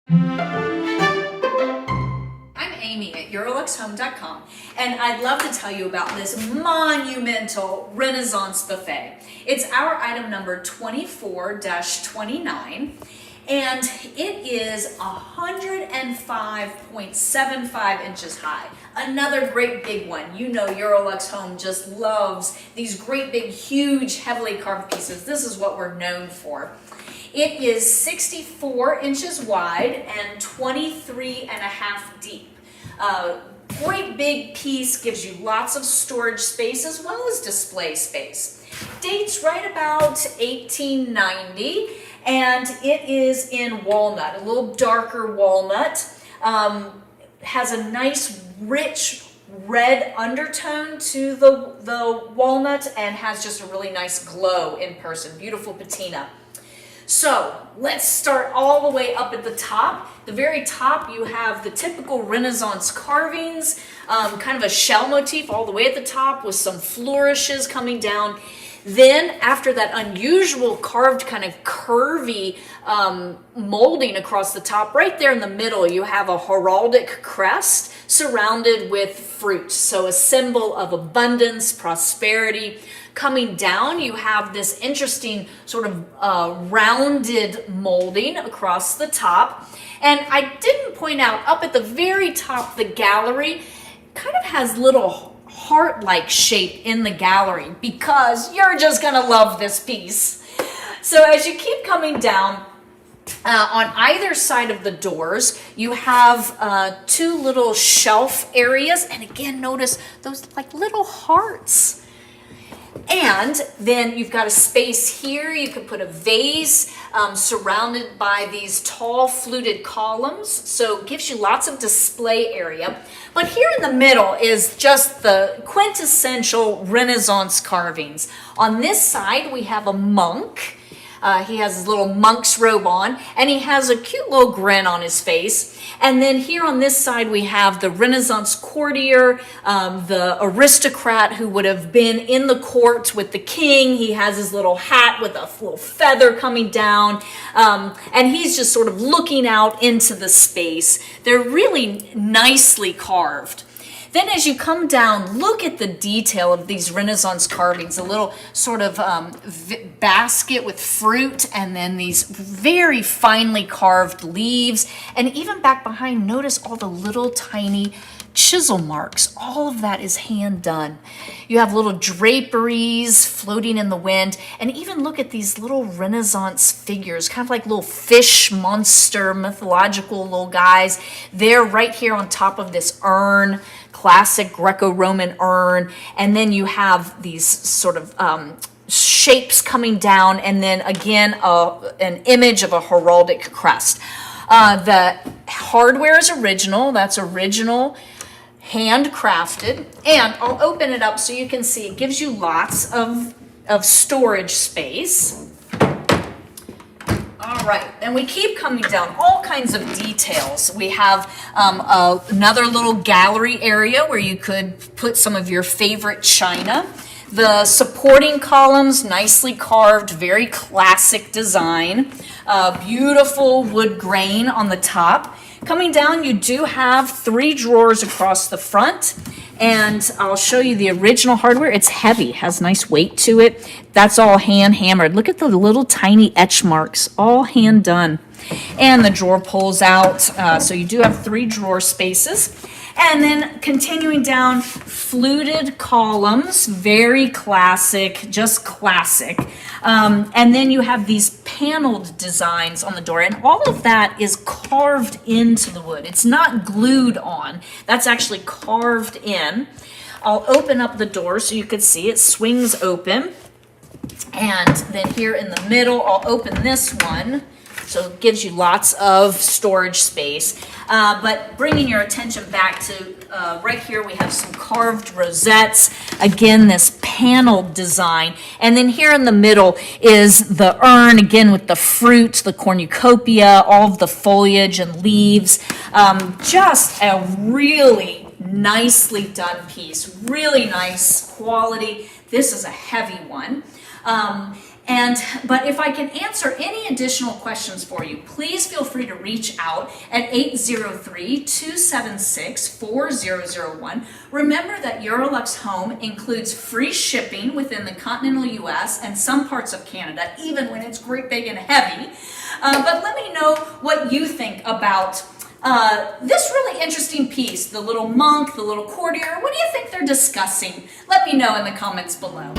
I'm Amy at EuroLuxHome.com, and I'd love to tell you about this monumental Renaissance buffet. It's our item number 24-29, and it is 105.75 inches high. Another great big one. You know EuroLux Home just loves these great big, huge, heavily carved pieces. This is what we're known for. It is 64 inches wide and 23 and a half deep. Great big piece, gives you lots of storage space as well as display space. Dates right about 1890, and it is in walnut, a little darker walnut. Has a nice rich red undertone to the walnut and has just a really nice glow in person. Beautiful patina. So let's start all the way up at the top. The very top, you have the typical Renaissance carvings, kind of a shell motif all the way at the top with some flourishes coming down. Then after that unusual carved kind of curvy molding across the top, right there in the middle, you have a heraldic crest surrounded with fruit. So a symbol of abundance, prosperity. Coming down, you have this interesting sort of rounded molding across the top. And I didn't point out, up at the very top, the gallery kind of has little heart-like shape in the gallery because you're just gonna love this piece. So as you keep coming down, on either side of the doors, you have two little shelf areas. And again, notice those like little hearts. And then you've got a space here. You could put a vase surrounded by these tall fluted columns. So it gives you lots of display area. But here in the middle is just the quintessential Renaissance carvings. On this side, we have a monk. He has his little monk's robe on, and he has a cute little grin on his face. And then here on this side, we have the Renaissance courtier, the aristocrat who would have been in the court with the king. He has his little hat with a little feather coming down, and he's just sort of looking out into the space. They're really nicely carved. Then as you come down, look at the detail of these Renaissance carvings, a little sort of basket with fruit, and then these very finely carved leaves. And even back behind, notice all the little tiny chisel marks. All of that is hand done. You have little draperies floating in the wind, and even look at these little Renaissance figures, kind of like little fish monster, mythological little guys. They're right here on top of this urn, classic Greco-Roman urn, and then you have these sort of shapes coming down, and then again an image of a heraldic crest. The hardware is original. That's original, handcrafted, and I'll open it up so you can see. It gives you lots of storage space. All right, and we keep coming down, all kinds of details. We have another little gallery area where you could put some of your favorite china. The supporting columns, nicely carved, very classic design. Beautiful wood grain on the top. Coming down, you do have 3 drawers across the front. And I'll show you the original hardware. It's heavy, has nice weight to it. That's all hand hammered. Look at the little tiny etch marks, all hand done. And the drawer pulls out, so you do have 3 drawer spaces. And then continuing down, fluted columns, very classic, just classic. And then you have these paneled designs on the door, and all of that is carved into the wood. It's not glued on. That's actually carved in. I'll open up the door so you can see it swings open. And then here in the middle, I'll open this one. So it gives you lots of storage space. But bringing your attention back to right here, we have some carved rosettes. Again, this paneled design. And then here in the middle is the urn, again with the fruit, the cornucopia, all of the foliage and leaves. Just a really nicely done piece. Really nice quality. This is a heavy one. But if I can answer any additional questions for you, please feel free to reach out at 803-276-4001. Remember that EuroLux Home includes free shipping within the continental US and some parts of Canada, even when it's great, big, and heavy. But let me know what you think about this really interesting piece, the little monk, the little courtier. What do you think they're discussing? Let me know in the comments below.